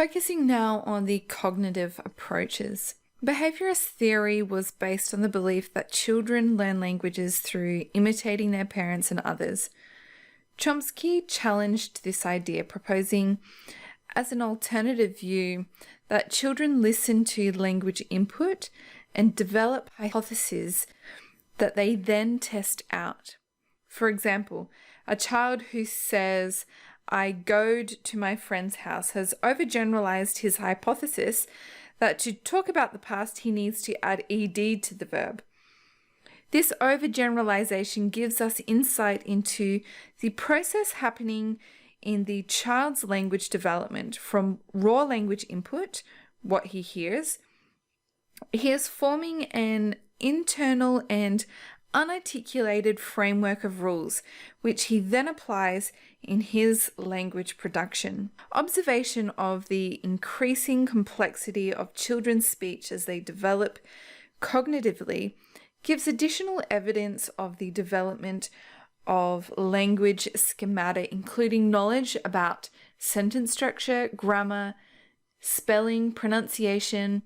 Focusing now on the cognitive approaches. Behaviorist theory was based on the belief that children learn languages through imitating their parents and others. Chomsky challenged this idea, proposing as an alternative view that children listen to language input and develop hypotheses that they then test out. For example, a child who says, "I goed to my friend's house," has overgeneralized his hypothesis that to talk about the past he needs to add ed to the verb. This overgeneralization gives us insight into the process happening in the child's language development from raw language input, what he hears. He is forming an internal and unarticulated framework of rules, which he then applies in his language production. Observation of the increasing complexity of children's speech as they develop cognitively gives additional evidence of the development of language schemata, including knowledge about sentence structure, grammar, spelling, pronunciation,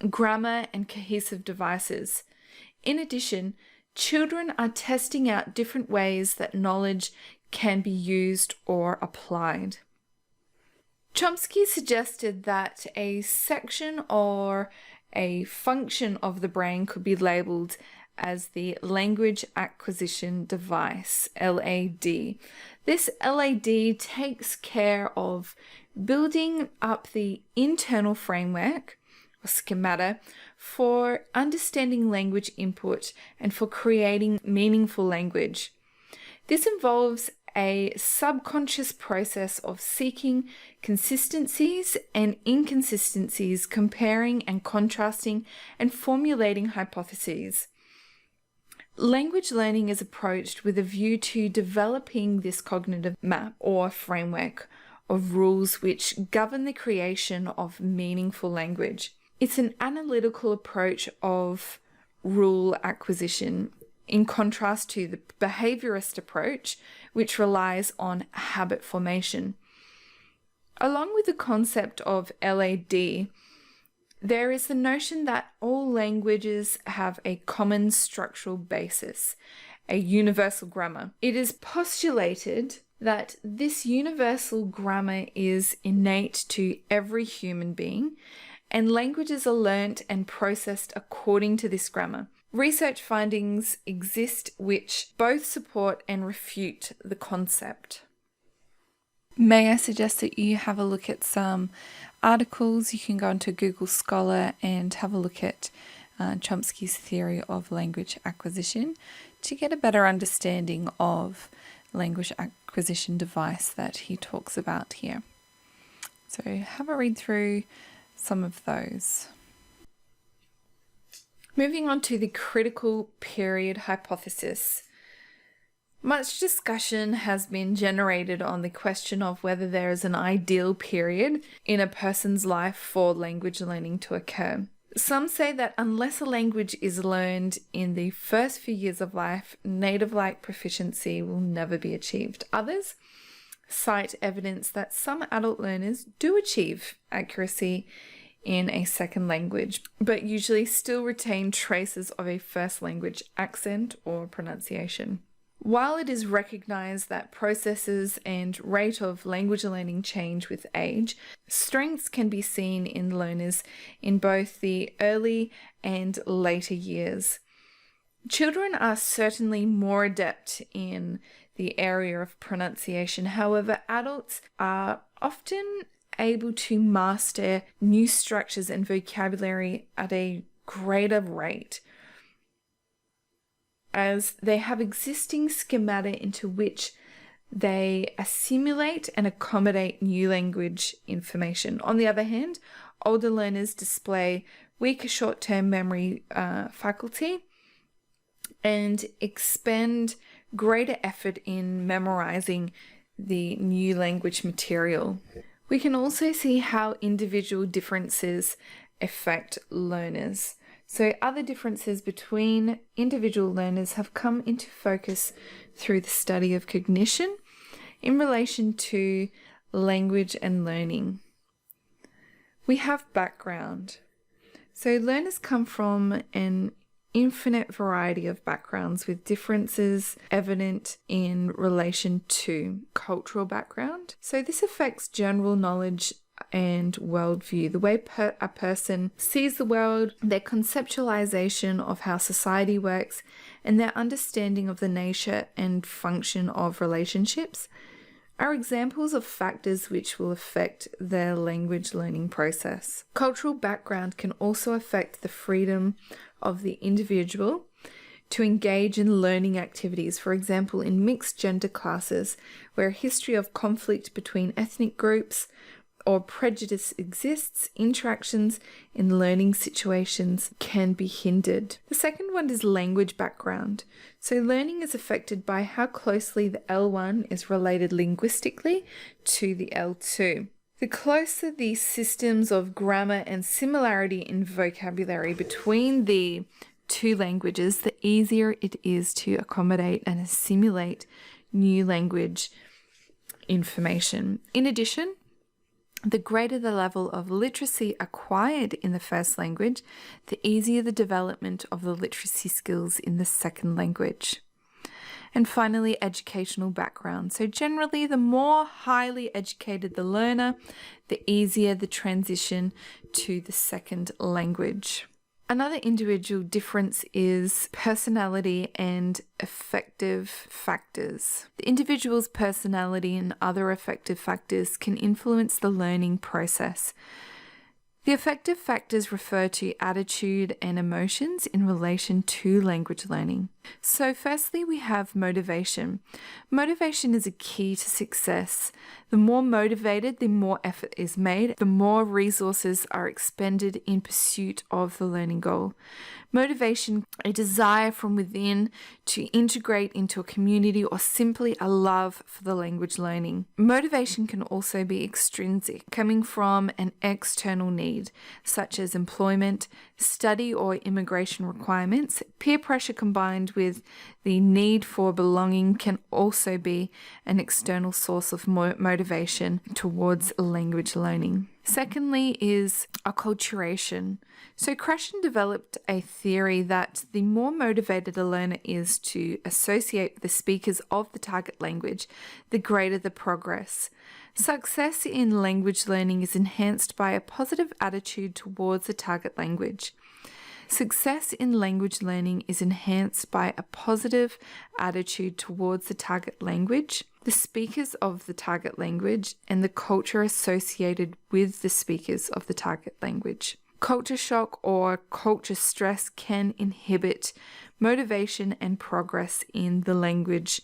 grammar, and cohesive devices. In addition, children are testing out different ways that knowledge can be used or applied. Chomsky suggested that a section or a function of the brain could be labeled as the language acquisition device, LAD. This LAD takes care of building up the internal framework or schemata for understanding language input and for creating meaningful language. This involves a subconscious process of seeking consistencies and inconsistencies, comparing and contrasting, and formulating hypotheses. Language learning is approached with a view to developing this cognitive map or framework of rules which govern the creation of meaningful language. It's an analytical approach of rule acquisition, in contrast to the behaviorist approach, which relies on habit formation. Along with the concept of LAD, there is the notion that all languages have a common structural basis, a universal grammar. It is postulated that this universal grammar is innate to every human being, and languages are learnt and processed according to this grammar. Research findings exist which both support and refute the concept. May I suggest that you have a look at some articles? You can go into Google Scholar and have a look at Chomsky's theory of language acquisition to get a better understanding of language acquisition device that he talks about here. So have a read through some of those. Moving on to the critical period hypothesis. Much discussion has been generated on the question of whether there is an ideal period in a person's life for language learning to occur. Some say that unless a language is learned in the first few years of life, native-like proficiency will never be achieved. Others cite evidence that some adult learners do achieve accuracy in a second language, but usually still retain traces of a first language accent or pronunciation. While it is recognized that processes and rate of language learning change with age, strengths can be seen in learners in both the early and later years. Children are certainly more adept in the area of pronunciation. However, adults are often able to master new structures and vocabulary at a greater rate, as they have existing schemata into which they assimilate and accommodate new language information. On the other hand, older learners display weaker short-term memory faculty and expend greater effort in memorizing the new language material. We can also see how individual differences affect learners. So other differences between individual learners have come into focus through the study of cognition in relation to language and learning. We have background. So learners come from an infinite variety of backgrounds with differences evident in relation to cultural background. So this affects general knowledge and worldview, the way a person sees the world, their conceptualization of how society works, and their understanding of the nature and function of relationships are examples of factors which will affect their language learning process. Cultural background can also affect the freedom of the individual to engage in learning activities, for example, in mixed gender classes where a history of conflict between ethnic groups or prejudice exists, interactions in learning situations can be hindered. The second one is language background. So learning is affected by how closely the L1 is related linguistically to the L2. The closer the systems of grammar and similarity in vocabulary between the two languages, the easier it is to accommodate and assimilate new language information. In addition, the greater the level of literacy acquired in the first language, the easier the development of the literacy skills in the second language. And finally, educational background. So generally, the more highly educated the learner, the easier the transition to the second language. Another individual difference is personality and affective factors. The individual's personality and other affective factors can influence the learning process. The affective factors refer to attitude and emotions in relation to language learning. So firstly, we have motivation. Motivation is a key to success. The more motivated, the more effort is made, the more resources are expended in pursuit of the learning goal. Motivation, a desire from within to integrate into a community or simply a love for the language learning. Motivation can also be extrinsic, coming from an external need, such as employment, study or immigration requirements. Peer pressure combined with the need for belonging can also be an external source of motivation towards language learning. Secondly is acculturation. So Krashen developed a theory that the more motivated a learner is to associate with the speakers of the target language, the greater the progress. Success in language learning is enhanced by a positive attitude towards the target language. Success in language learning is enhanced by a positive attitude towards the target language, the speakers of the target language, and the culture associated with the speakers of the target language. Culture shock or culture stress can inhibit motivation and progress in the language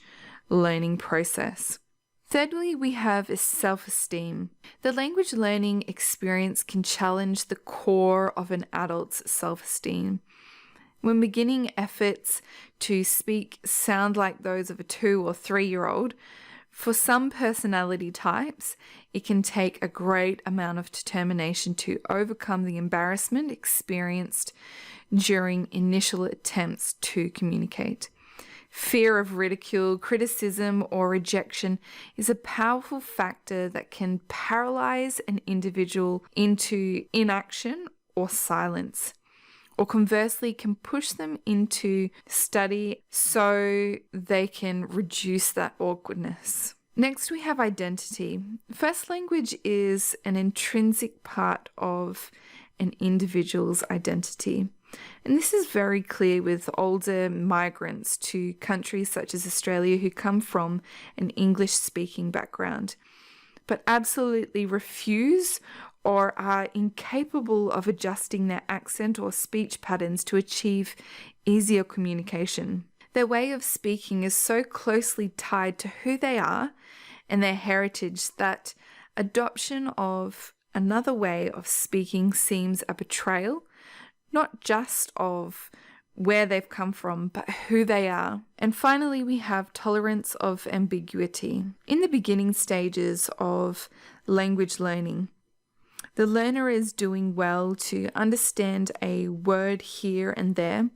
learning process. Thirdly, we have self-esteem. The language learning experience can challenge the core of an adult's self-esteem. When beginning efforts to speak sound like those of a 2 or 3-year-old, for some personality types, it can take a great amount of determination to overcome the embarrassment experienced during initial attempts to communicate. Fear of ridicule, criticism, or rejection is a powerful factor that can paralyze an individual into inaction or silence, or conversely can push them into study so they can reduce that awkwardness. Next, we have identity. First language is an intrinsic part of an individual's identity. And this is very clear with older migrants to countries such as Australia who come from an English-speaking background, but absolutely refuse or are incapable of adjusting their accent or speech patterns to achieve easier communication. Their way of speaking is so closely tied to who they are and their heritage that adoption of another way of speaking seems a betrayal, not just of where they've come from, but who they are. And finally, we have tolerance of ambiguity. In the beginning stages of language learning, the learner is doing well to understand a word here and there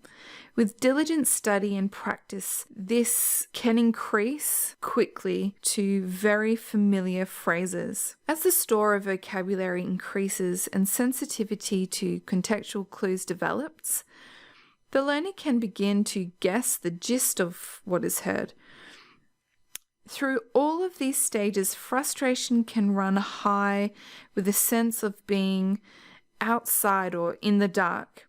With diligent study and practice, this can increase quickly to very familiar phrases. As the store of vocabulary increases and sensitivity to contextual clues develops, the learner can begin to guess the gist of what is heard. Through all of these stages, frustration can run high with a sense of being outside or in the dark.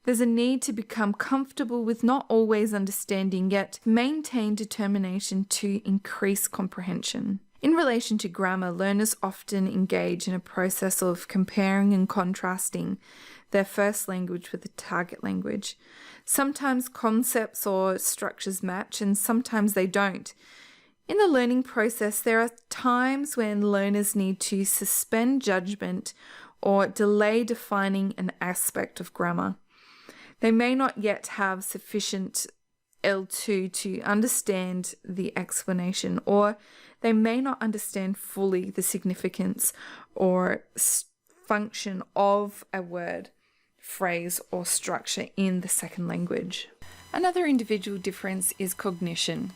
There's a need to become comfortable with not always understanding, yet maintain determination to increase comprehension. In relation to grammar, learners often engage in a process of comparing and contrasting their first language with the target language. Sometimes concepts or structures match, and sometimes they don't. In the learning process, there are times when learners need to suspend judgment or delay defining an aspect of grammar. They may not yet have sufficient L2 to understand the explanation, or they may not understand fully the significance or function of a word, phrase, or structure in the second language. Another individual difference is cognition.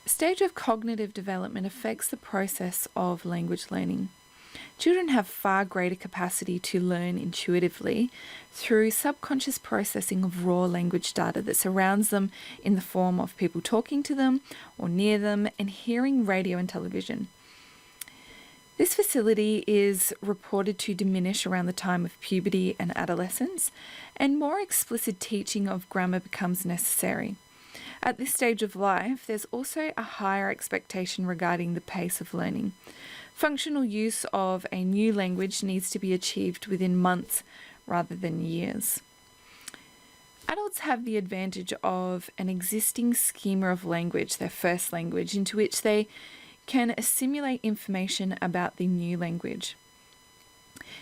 Stage of cognitive development affects the process of language learning. Children have far greater capacity to learn intuitively through subconscious processing of raw language data that surrounds them in the form of people talking to them or near them and hearing radio and television. This facility is reported to diminish around the time of puberty and adolescence, and more explicit teaching of grammar becomes necessary. At this stage of life, there's also a higher expectation regarding the pace of learning. Functional use of a new language needs to be achieved within months rather than years. Adults have the advantage of an existing schema of language, their first language, into which they can assimilate information about the new language.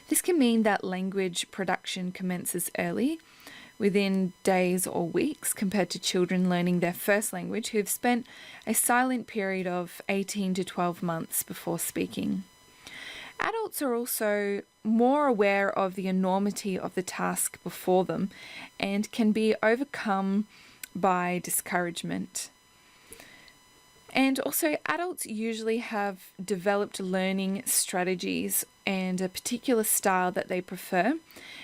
This can mean that language production commences early, within days or weeks, compared to children learning their first language who have spent a silent period of 18 to 12 months before speaking. Adults are also more aware of the enormity of the task before them and can be overcome by discouragement. And also, adults usually have developed learning strategies and a particular style that they prefer.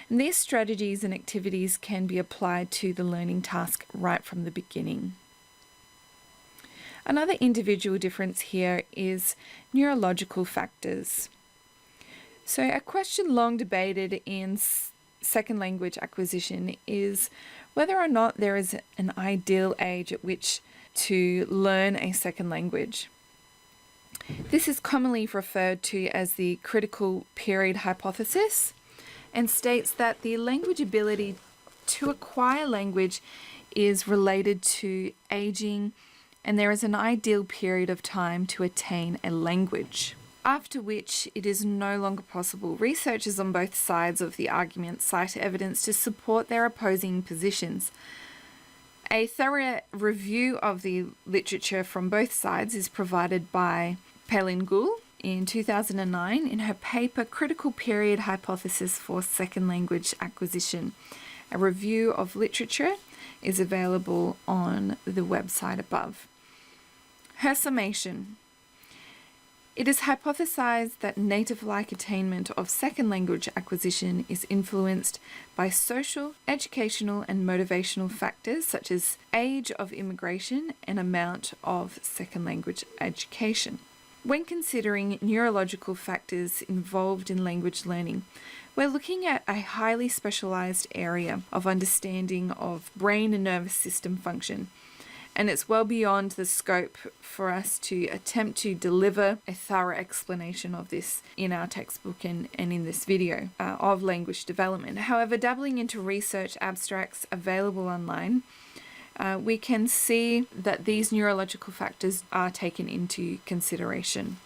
And these strategies and activities can be applied to the learning task right from the beginning. Another individual difference here is neurological factors. So a question long debated in second language acquisition is whether or not there is an ideal age at which to learn a second language. This is commonly referred to as the critical period hypothesis and states that the language ability to acquire language is related to aging, and there is an ideal period of time to attain a language, after which it is no longer possible. Researchers on both sides of the argument cite evidence to support their opposing positions. A thorough review of the literature from both sides is provided by Palin Gould in 2009 in her paper Critical Period Hypothesis for Second Language Acquisition. A review of literature is available on the website above. Her summation. It is hypothesized that native-like attainment of second language acquisition is influenced by social, educational, and motivational factors such as age of immigration and amount of second language education. When considering neurological factors involved in language learning, we're looking at a highly specialized area of understanding of brain and nervous system function. And it's well beyond the scope for us to attempt to deliver a thorough explanation of this in our textbook and in this video of language development. However, dabbling into research abstracts available online, we can see that these neurological factors are taken into consideration.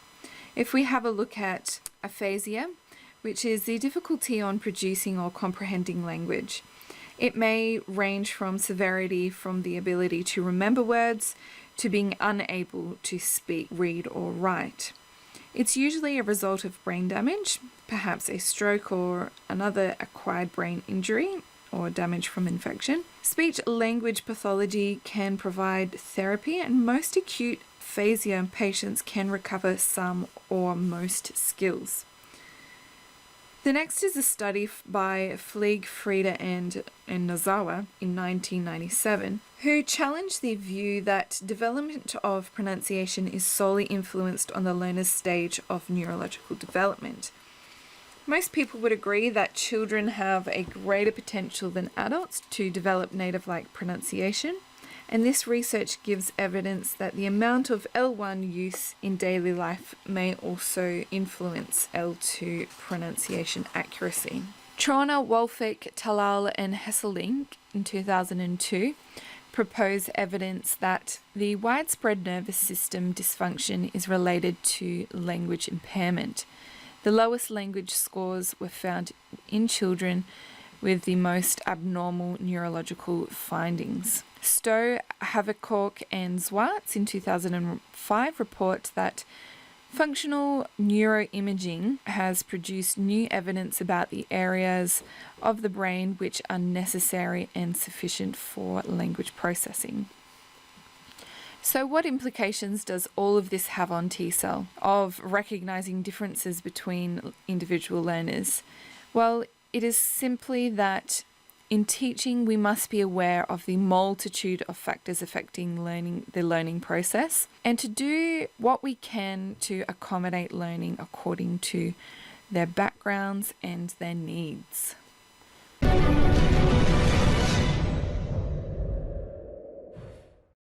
If we have a look at aphasia, which is the difficulty on producing or comprehending language, it may range from severity from the ability to remember words to being unable to speak, read, or write. It's usually a result of brain damage, perhaps a stroke or another acquired brain injury, or damage from infection. Speech language pathology can provide therapy, and most acute aphasia patients can recover some or most skills. The next is a study by Flieg, Frieda, and Nozawa in 1997, who challenged the view that development of pronunciation is solely influenced on the learner's stage of neurological development. Most people would agree that children have a greater potential than adults to develop native-like pronunciation, and this research gives evidence that the amount of L1 use in daily life may also influence L2 pronunciation accuracy. Trauner, Wolfik, Talal, and Hesselink in 2002 propose evidence that the widespread nervous system dysfunction is related to language impairment. The lowest language scores were found in children with the most abnormal neurological findings. Stowe, Havercork, and Zwarts in 2005 report that functional neuroimaging has produced new evidence about the areas of the brain which are necessary and sufficient for language processing. So what implications does all of this have on TESOL of recognizing differences between individual learners? Well, it is simply that in teaching, we must be aware of the multitude of factors affecting the learning process, and to do what we can to accommodate learning according to their backgrounds and their needs.